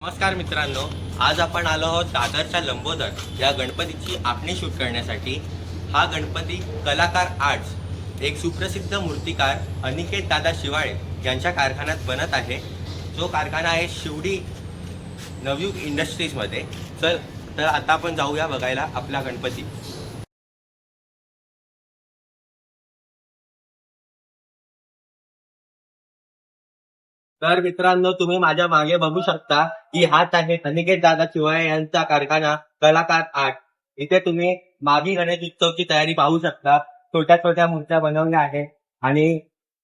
नमस्कार मित्रांनो, आज आपण आलो आहोत दादरच्या लंबोदर या गणपतीची आखणी शूट करण्यासाठी. हा गणपती कलाकार आर्ट्स एक सुप्रसिद्ध मूर्तिकार अनिकेत दादा शिवाळे यांच्या कारखान्यात बनत आहे. जो कारखाना आहे शिवडी नवयुग इंडस्ट्रीजमध्ये. तर आता आपण जाऊया बघायला आपला गणपती. तर मित्रांनो, तुम्ही माझ्या मागे बघू शकता की हाच आहे अनिकेत दादा शिवाळे यांचा कारखाना कलाकार आर्ट. इथे तुम्ही मागी गणेश उत्सवची तयारी पाहू शकता. छोट्या छोट्या मूर्त्या बनवल्या आहेत आणि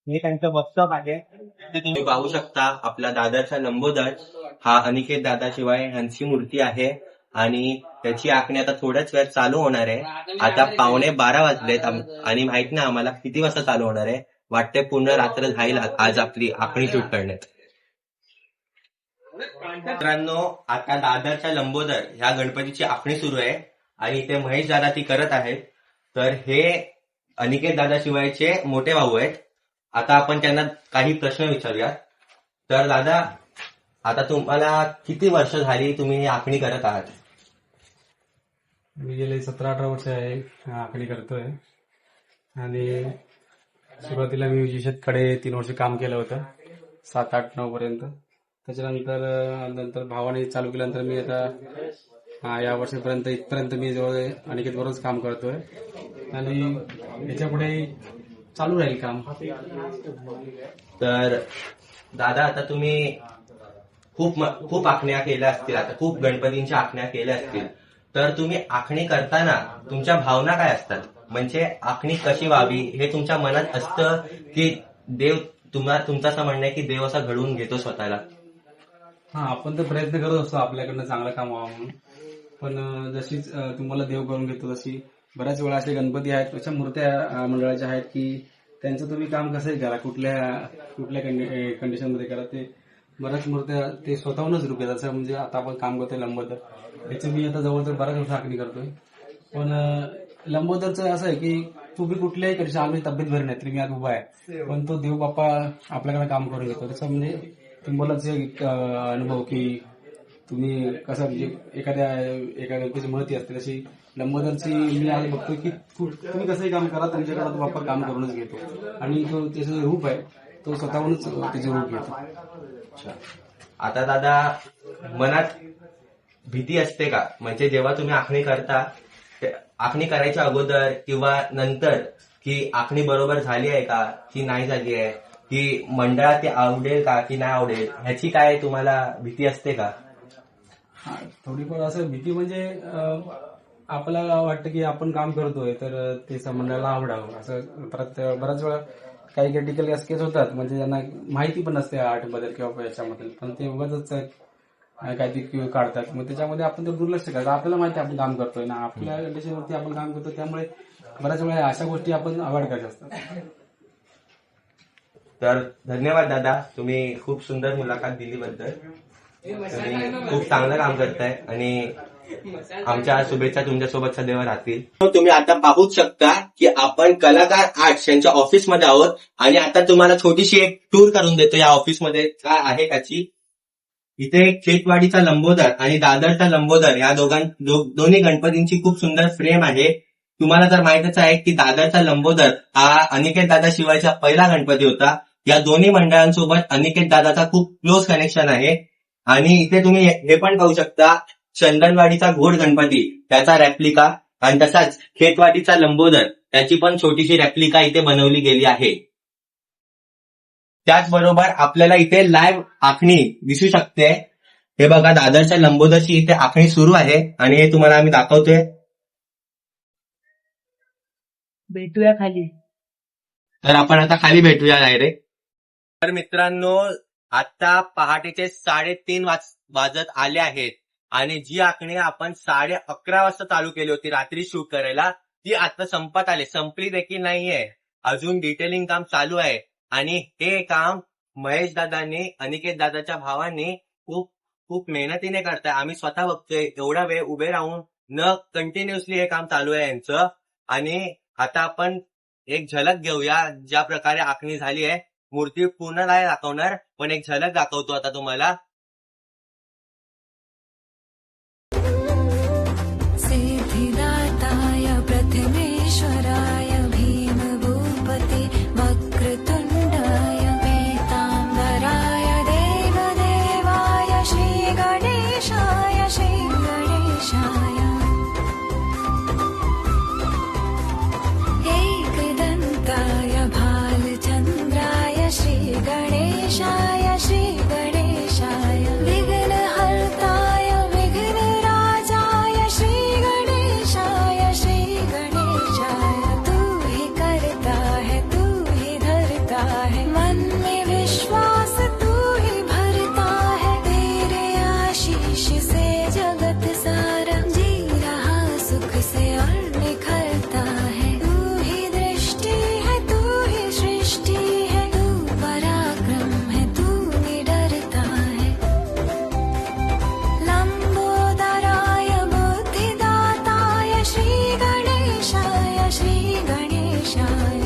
हे त्यांचं वर्कशॉप आहे. इथे तुम्ही पाहू शकता आपला दादरचा लंबोदर हा अनिकेत दादा शिवाळे यांची मूर्ती आहे आणि त्याची आखणी आता थोड्याच वेळात चालू होणार आहे. आता 11:15 वाजलेत आणि माहित नाही आम्हाला किती वाजता चालू होणार आहे. वाटते पूर्ण रात्र जाईल आज आपली आखणी शूट करण्यात. मित्रांनो, आता दादरच्या लंबोदर ह्या गणपतीची आखणी सुरू आहे आणि इथे महेश दादा ती करत आहेत. तर हे अनिकेत दादा शिवायचे मोठे भाऊ आहेत. आता आपण त्यांना काही प्रश्न विचारूयात. तर दादा, आता तुम्हाला किती वर्ष झाली तुम्ही ही आखणी करत आहात? मी गेले 17-18 वर्ष आहे आखणी करतोय. आणि सुरुवातीला मी विजेशतकडे 3 वर्ष काम केलं होतं, 7-8-9 पर्यंत. त्याच्यानंतर भावाने चालू केल्यानंतर मी आता या वर्षापर्यंत इथपर्यंत मी जवळ अनिकेत बरोबरच काम करतोय आणि याच्या पुढे चालू राहील काम. तर दादा, आता तुम्ही खूप आखण्या केल्या असतील, आता खूप गणपतींच्या आखण्या केल्या असतील. तर तुम्ही आखणी करताना तुमच्या भावना काय असतात? म्हणजे आखणी कशी व्हावी हे तुमच्या मनात असतं की देव तुमचं असं म्हणणं आहे की देव असा घडवून घेतो स्वतःला? आपण तर प्रयत्न करत असतो आपल्याकडनं चांगलं काम व्हावं म्हणून. पण जशीच तुम्हाला देव करून घेतो तशी बऱ्याच वेळा असे गणपती आहेत, अशा मूर्त्या मंडळाच्या आहेत की त्यांचं तुम्ही काम कसंही करा, कुठल्या कंडिशनमध्ये करा, ते बऱ्याच मूर्त्या ते स्वतःहूनच रुप येतात. असं म्हणजे आता आपण काम करतोय लंबोदर, त्याची मी आता जवळजवळ बऱ्याच वर्ष आखणी करतोय. पण लंबोदरचं असं आहे की तुम्ही कुठल्याही कंडिशन, आम्ही तब्येत भरी नाही तरी मी आज उभा आहे, पण तो देव बाप्पा आपल्याकडे काम करून घेतो. त्याचा म्हणजे तुम्हालाच एक अनुभव की तुम्ही कसं, म्हणजे एका गणपतीची महती असते तशी लंबोदरची मी आज बघतोय की तुम्ही कसंही काम करा, तुमच्याकडे तो बाप्पा काम करूनच घेतो आणि तो त्याचं जे रूप आहे तो स्वतःहूनच त्याचे रूप घेतो. आता दादा, मनात भीती असते का? म्हणजे जेव्हा तुम्ही आखणी करता, आखणी करायच्या अगोदर किंवा नंतर, की आखणी बरोबर झाली आहे का की नाही झाली आहे, की मंडळात ते आवडेल का की नाही आवडेल, ह्याची काय तुम्हाला भीती असते का? थोडीफार असं भीती म्हणजे आपल्याला वाटतं की आपण काम करतोय तर ते मंडळाला आवडावं असं. परत बऱ्याच वेळा काही क्रिटिकल केस होतात, म्हणजे त्यांना माहिती पण नसते आर्ट बद्दल किंवा याच्यामध्ये, पण ते उगाच काहीतरी काढतात. मग त्याच्यामध्ये आपण तर दुर्लक्ष करायचं. आपल्याला माहिती आपण काम करतोय ना, आपल्या कंडिशनवरती आपण काम करतो, त्यामुळे बऱ्याच वेळा अशा गोष्टी आपण अवॉइड करायच्या असतात. तर धन्यवाद दादा, तुम्ही खूप सुंदर मुलाखत दिलीबद्दल. तुम्ही खूप चांगलं काम करताय आणि आमच्या शुभेच्छा तुमच्यासोबत सदैव राहतील. तुम्ही आता पाहूच शकता की आपण कलाकार आर्ट्स यांच्या ऑफिसमध्ये आहोत आणि आता तुम्हाला छोटीशी एक टूर करून देतो या ऑफिसमध्ये काय आहे त्याची. इथे खेतवाडीचा लंबोदर आणि दादरचा लंबोदर या दोन्ही गणपतींची खूप सुंदर फ्रेम आहे. तुम्हाला तर माहितच आहे की दादरचा लंबोदर हा अनिकेत दादा शिवायचा पहिला गणपती होता. या दोन्ही मंडळांसोबत अनिकेत दादाचा खूप क्लोज कनेक्शन आहे. आणि इथे तुम्ही हे पण पाहू शकता, चंदनवाडीचा घोड गणपती त्याचा रेप्लिका आणि तसाच खेतवाडीचा लंबोदर त्याची पण छोटीशी रेप्लिका इथे बनवली गेली आहे. त्याचबरोबर आपल्याला इथे लाईव्ह आखणी दिसू शकते. हे बघा, दादरच्या लंबोदरची इथे आखणी सुरू आहे आणि हे तुम्हाला आम्ही दाखवतोय. भेटूया खाली. तर आपण आता खाली भेटूया डायरेक्ट. तर मित्रांनो, आता पहाटेचे 3:30 वाजत आले आहेत आणि जी आखणी आपण 11:30 वाजता चालू केली होती रात्री शूट करायला, ती आता संपली देखील नाहीये. अजून डिटेलिंग काम चालू आहे आणि हे काम महेश दादांनी, अनिकेत दादाच्या भावांनी खूप खूप मेहनतीने करताय. आम्ही स्वतः बघतोय, एवढा वेळ उभे राहून न कंटिन्युअसली हे काम चालू आहे यांचं. आणि आता आपण एक झलक घेऊया ज्या प्रकारे आखणी झाली आहे. मूर्ती पूर्ण नाही दाखवणार, पण एक झलक दाखवतो आता तुम्हाला. श्री गणेशाय